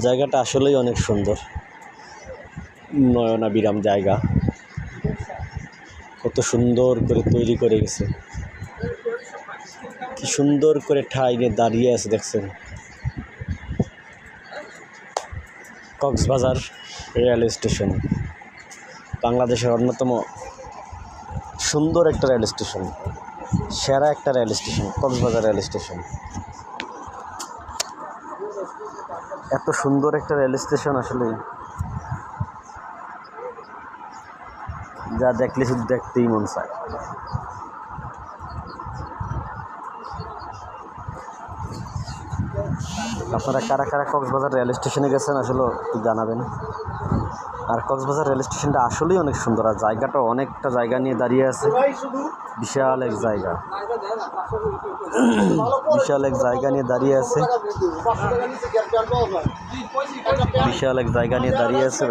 জায়গাটা আসলেই অনেক সুন্দর, নয়নাবিরাম জায়গা। কত সুন্দর করে তৈরি করে গেছে, কি সুন্দর করে ঠাই নিয়ে দাঁড়িয়ে আছে দেখছেন। কক্সবাজার রেল স্টেশন বাংলাদেশের অন্যতম সুন্দর একটা রেল স্টেশন, সেরা একটা rail station Cox's Bazar rail station. এত সুন্দর একটা রেল স্টেশন আসলে যা দেখলে শুধু দেখতেই মন চায়। আপনারা কারা কারা কক্সবাজার রেল স্টেশনে গেছেন আসলে একটু জানাবেন। আর কক্সবাজার রেল স্টেশনটা আসলেই অনেক সুন্দর, আর জায়গাটা অনেকটা জায়গা নিয়ে দাঁড়িয়ে আছে। বিশাল এক জায়গা, বিশাল এক জায়গা নিয়ে দাঁড়িয়ে আছে, বিশাল এক জায়গা নিয়ে দাঁড়িয়ে আছে।